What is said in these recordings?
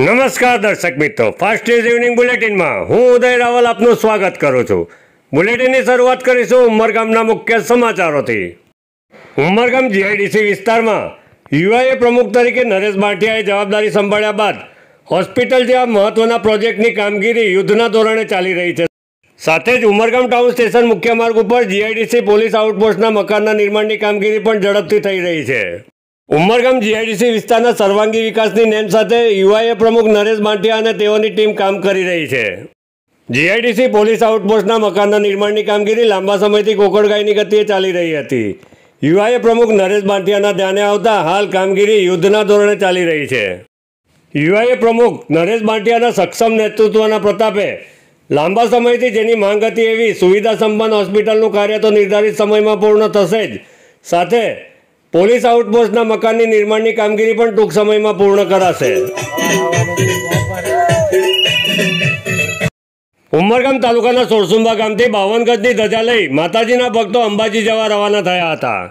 નમસ્કાર દર્શક મિત્રો, ફાસ્ટ ન્યૂઝ ઇવનિંગ બુલેટિનમાં હું ઉદય રાવલ આપનું સ્વાગત કરું છું। બુલેટિનની શરૂઆત કરીશું ઉમરગામના મુખ્ય સમાચારોથી। ઉમરગામ જીઆઈડીસી વિસ્તારમાં યુઆઈએ પ્રમુખ તરીકે નરેશ ભાટિયાએ જવાબદારી સંભાળ્યા બાદ હોસ્પિટલ જેવા મહત્વના પ્રોજેક્ટની કામગીરી યુદ્ધના ધોરણે ચાલી રહી છે। સાથે જ ઉમરગામ ટાઉન સ્ટેશન મુખ્ય માર્ગ ઉપર જીઆઈડીસી પોલીસ આઉટપોસ્ટના મકાનના નિર્માણની કામગીરી પણ ઝડપથી થઈ રહી છે। ઉમરગામ જીઆઈડીસી વિસ્તારના સર્વાંગી વિકાસની નેમ સાથે યુઆઈએ પ્રમુખ નરેશ ભાટિયા અને તેઓની ટીમ કામ કરી રહી છે। જીઆઈડીસી પોલીસ આઉટપોસ્ટના મકાનના નિર્માણની કામગીરી લાંબા સમયથી કોકડગાયની ગતિએ ચાલી રહી હતી। યુઆઈએ પ્રમુખ નરેશ ભાટિયાના ધ્યાને આવતા હાલ કામગીરી યુદ્ધના ધોરણે ચાલી રહી છે। યુઆઈએ પ્રમુખ નરેશ ભાટિયાના સક્ષમ નેતૃત્વના પ્રતાપે લાંબા સમયથી જેની માંગ હતી એવી સુવિધા સંપન્ન હોસ્પિટલનું કાર્ય તો નિર્ધારિત સમયમાં પૂર્ણ થશે જ, સાથે પોલીસ આઉટપોસ્ટના મકાનની નિર્માણની કામગીરી પણ ટૂંક સમયમાં પૂર્ણ કરાશે। ઉમરગામ તાલુકાના સોરસુંબા ગામથી 52 ગજની ધજા લઈ માતાજીના ભક્તો અંબાજી જવા રવાના થયા હતા।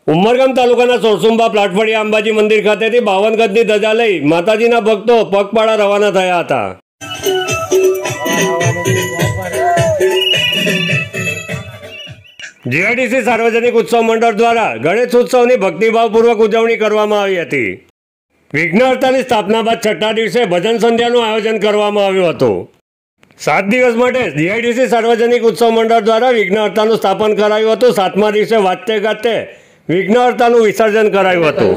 ઉમરગામ તાલુકાના સોરસુંબા પ્લાટફળિયા અંબાજી મંદિર ખાતેથી 52 ગજની ધજા લઈ માતાજીના ભક્તો પગપાળા રવાના થયા હતા। જીઆઈડીસી સાર્વજનિક ઉત્સવ મંડળ દ્વારા ગણેશ ઉત્સવની ભક્તિભાવપૂર્વક ઉજવણી કરવામાં આવી હતી। વિઘ્નહર્તાની સ્થાપના બાદ છઠ્ઠા દિવસે ભજન સંધ્યાનું આયોજન કરવામાં આવ્યું હતું। 7 દિવસ માટે જીઆઈડીસી સાર્વજનિક ઉત્સવ મંડળ દ્વારા વિઘ્નહર્તાનું સ્થાપન કરાયું હતું। 7મા દિવસે વાજતે ગાજતે વિઘ્નહર્તાનું વિસર્જન કરાયું હતું।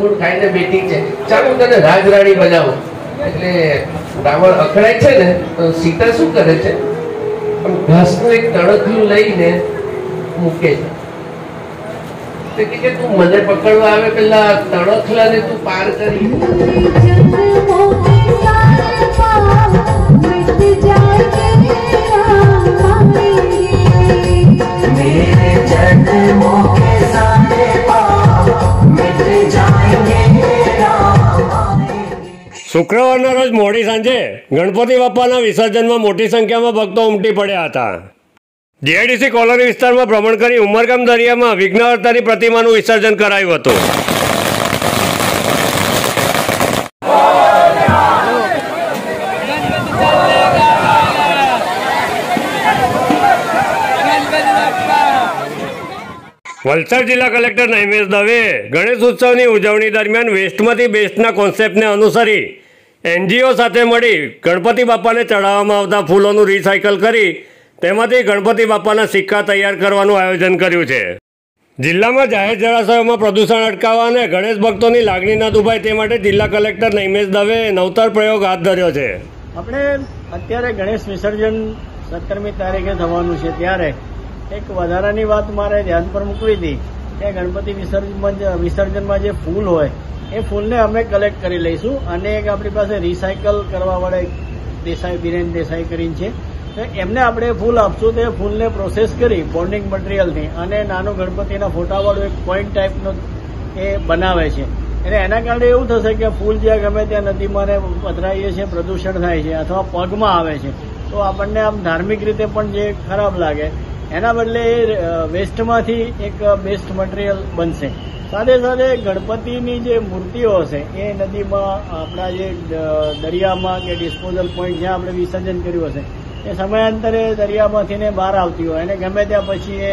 રાવણ અખડાય છે ને તો સીતા શું કરે છે, ઘાસનું એક તણખલું લઈને મૂકે છે કે તું મને પકડવા આવે પેલા તણખલાને તું પાર કરી। શુક્રવારના રોજ મોડી સાંજે ગણપતિ બાપાના વિસર્જનમાં મોટી સંખ્યામાં ભક્તો ઉમટી પડ્યા હતા। જીઆઈડીસી કોલોની વિસ્તારમાં ભ્રમણ કરી ઉમરગામ દરિયામાં વિઘ્નહર્તાની પ્રતિમાનું વિસર્જન કરાયું હતું। વલસાડ જિલ્લા કલેક્ટર નૈમેશ દવેએ ગણેશ ઉત્સવની ઉજવણી દરમિયાન વેસ્ટમાંથી બેસ્ટના કોન્સેપ્ટને અનુસરી એનજીઓ સાથે મળી ગણપતિ બાપાને ચડાવવામાં આવતા ફૂલોનું રિસાયકલ કરી તેમાંથી ગણપતિ બાપાના સિક્કા તૈયાર કરવાનું આયોજન કર્યું છે। જિલ્લામાં જાહેર જળાશયોમાં પ્રદૂષણ અટકાવવા અને ગણેશ ભક્તોની લાગણી ન દુભાય તે માટે જિલ્લા કલેક્ટર નૈમેશ દવેએ નવતર પ્રયોગ હાથ ધર્યો છે। આપણે અત્યારે ગણેશ વિસર્જન 17મી તારીખે થવાનું છે, ત્યારે એક વધારાની વાત મારે ધ્યાન પર મૂકવી હતી કે ગણપતિ વિસર્જનમાં જે ફૂલ હોય એ ફૂલને અમે કલેક્ટ કરી લઈશું અને એક આપણી પાસે રિસાયકલ કરવા વાળા બીરેન દેસાઈ કરીને છે, તો એમને આપણે ફૂલ આપશું। તો એ ફૂલને પ્રોસેસ કરી બોન્ડિંગ મટીરિયલથી અને નાનો ગણપતિના ફોટાવાળું એક પોઈન્ટ ટાઈપનો એ બનાવે છે, એટલે એના કારણે એવું થશે કે ફૂલ જ્યાં ગમે ત્યાં નદીમાં પધરાઈએ છીએ, પ્રદૂષણ થાય છે અથવા પગમાં આવે છે તો આપણને આમ ધાર્મિક રીતે પણ જે ખરાબ લાગે, એના બદલે વેસ્ટમાંથી એક બેસ્ટ મટીરિયલ બનશે। સાથે સાથે ગણપતિની જે મૂર્તિઓ હશે એ નદીમાં, આપણા જે દરિયામાં કે ડિસ્પોઝલ પોઈન્ટ જ્યાં આપણે વિસર્જન કર્યું હશે એ સમયાંતરે દરિયામાંથી ને બહાર આવતી હોય અને ગમે ત્યાં પછી એ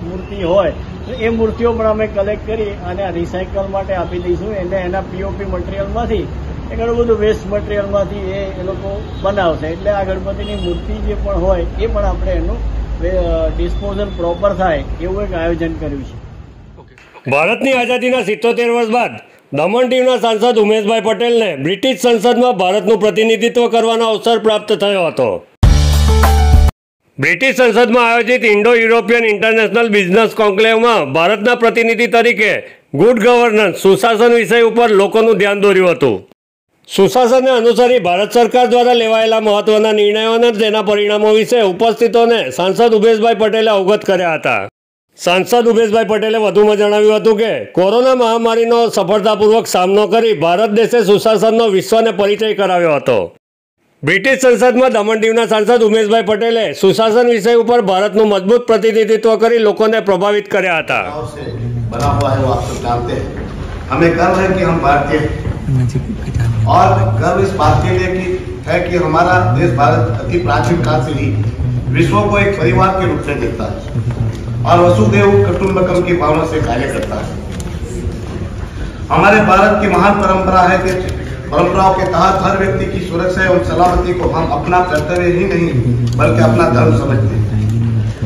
મૂર્તિ હોય તો એ મૂર્તિઓ પણ અમે કલેક્ટ કરી અને રિસાયકલ માટે આપી દઈશું। એટલે એના પીઓપી મટીરિયલમાંથી એ ઘણું બધું વેસ્ટ મટીરિયલમાંથી એ લોકો બનાવશે, એટલે આ ગણપતિની મૂર્તિ જે પણ હોય એ પણ આપણે એનું ડિસ્પોઝલ પ્રોપર થાય એવું એક આયોજન કર્યું છે। ભારતની આઝાદીના 77 વર્ષ બાદ દમણ દીવના સાંસદ ઉમેશભાઈ પટેલને બ્રિટિશ સંસદમાં ભારતનું પ્રતિનિધિત્વ કરવાનો અવસર પ્રાપ્ત થયો હતો। બ્રિટિશ સંસદમાં આયોજિત ઇન્ડો યુરોપિયન ઇન્ટરનેશનલ બિઝનેસ કોન્ક્લેવમાં ભારતના પ્રતિનિધિ તરીકે ગુડ ગવર્નન્સ સુશાસન વિષય ઉપર લોકોનું ધ્યાન દોર્યું હતું। સુશાસનને અનુસરી ભારત સરકાર દ્વારા લેવાયેલા મહત્વના નિર્ણયો અને તેના પરિણામો વિશે ઉપસ્થિતોને સાંસદ ઉમેશભાઈ પટેલે અવગત કર્યા હતા। સાંસદ ઉમેશભાઈ પટેલે વધુમાં જણાવ્યું હતું કે કોરોના મહામારીનો સફળતાપૂર્વક સામનો કરી ભારત દેશે સુશાસનનો વિશ્વને પરિચય કરાવ્યો હતો। બ્રિટિશ સંસદમાં દમણ દીવના સાંસદ ઉમેશભાઈ પટેલે સુશાસન વિષય ઉપર ભારતનું મજબૂત પ્રતિનિધિત્વ કરી લોકોને પ્રભાવિત કર્યા હતા। हमें गर्व है कि हम भारतीय और गर्व इस बात के लिए है कि हमारा देश भारत अति प्राचीन काल से ही विश्व को एक परिवार के रूप में देखता है और वसुदेव कुटुंबकम की भावना से कार्य करता है। हमारे भारत की महान परंपरा है कि परंपराओं के तहत हर व्यक्ति की सुरक्षा एवं सलामती को हम अपना कर्तव्य ही नहीं बल्कि अपना धर्म समझते हैं।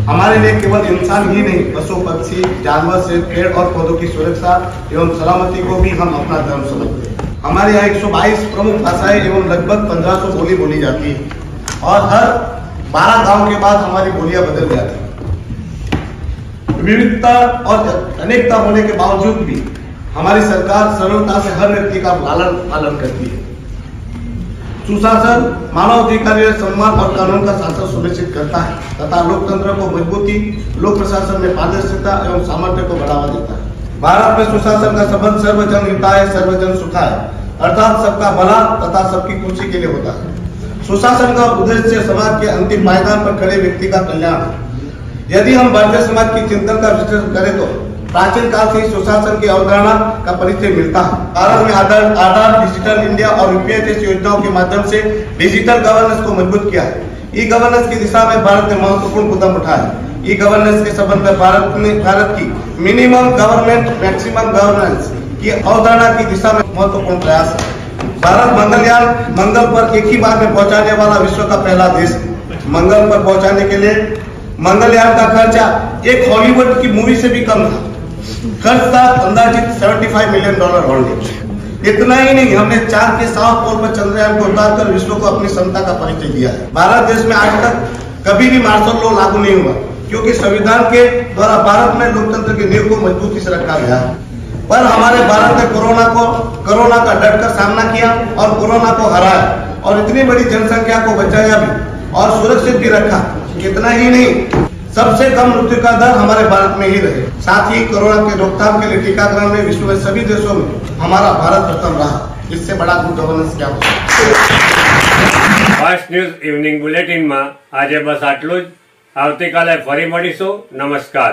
हमारे लिए केवल इंसान ही नहीं, पशु पक्षी जानवर से पेड़ और पौधों की सुरक्षा एवं सलामती को भी हम अपना धर्म समझते हैं। हमारे यहाँ 122 प्रमुख भाषाएं एवं लगभग 1500 बोली बोली जाती है और हर 12 गांव के बाद हमारी बोलियां बदल जाती है। विविधता और अनेकता होने के बावजूद भी हमारी सरकार सरलता से हर व्यक्ति का लालन पालन करती है। सुशासन मानव अधिकार सम्मान और कानून का शासन सुनिश्चित करता है तथा लोकतंत्र को मजबूती, लोक प्रशासन में पारदर्शिता एवं सामर्थ्य को बढ़ावा देता है। भारत में सुशासन का संबंध सर्वजन हिताय सर्वजन सुखाय अर्थात सबका भला तथा सबकी खुशी के लिए होता है। सुशासन का उद्देश्य समाज के अंतिम पायदान पर खड़े व्यक्ति का कल्याण है। यदि हम भारतीय समाज की चिंतन का विश्लेषण करें तो प्राचीन काल से सुशासन की अवधारणा का परिचय मिलता है। भारत में आधार, डिजिटल इंडिया और यूपीआई जैसी योजनाओं के माध्यम से डिजिटल गवर्नेंस को मजबूत किया है। ई गवर्नेंस की दिशा में भारत ने महत्वपूर्ण कदम उठाया है। ई गवर्नेंस के संबंध में भारत की मिनिमम गवर्नमेंट मैक्सिमम गवर्नेंस की अवधारणा की दिशा में महत्वपूर्ण प्रयास है। भारत मंगलयान मंगल पर एक ही बार में पहुंचाने वाला विश्व का पहला देश है। मंगल पर पहुंचाने के लिए मंगलयान का खर्चा एक हॉलीवुड की मूवी से भी कम था। खर्च था अंदाजित $75 मिलियन ओनली। इतना ही नहीं, हमने चांद के साफ पोल पर चंद्रयान को उतारकर विश्व को अपनी क्षमता का परिचय दिया है। भारत देश में आज तक कभी भी मार्शल लॉ लागू नहीं हुआ क्योंकि संविधान के द्वारा भारत में लोकतंत्र की नींव को मजबूती से रखा गया है। पर हमारे भारत ने कोरोना का डटकर सामना किया और कोरोना को हराया और इतनी बड़ी जनसंख्या को बचाया भी और सुरक्षित भी रखा। इतना ही नहीं, सबसे कम मृत्यु का दर हमारे भारत में ही रहे। साथ ही कोरोना के रोकथाम के लिए टीकाकरण में विश्व में सभी देशों में हमारा भारत प्रथम रहा। इससे बड़ा गुड गवर्नेंस क्या हो। फास्ट न्यूज इवनिंग बुलेटिन में आज बस आटलू ज। आवतीकाले फरी मळीशुं। नमस्कार।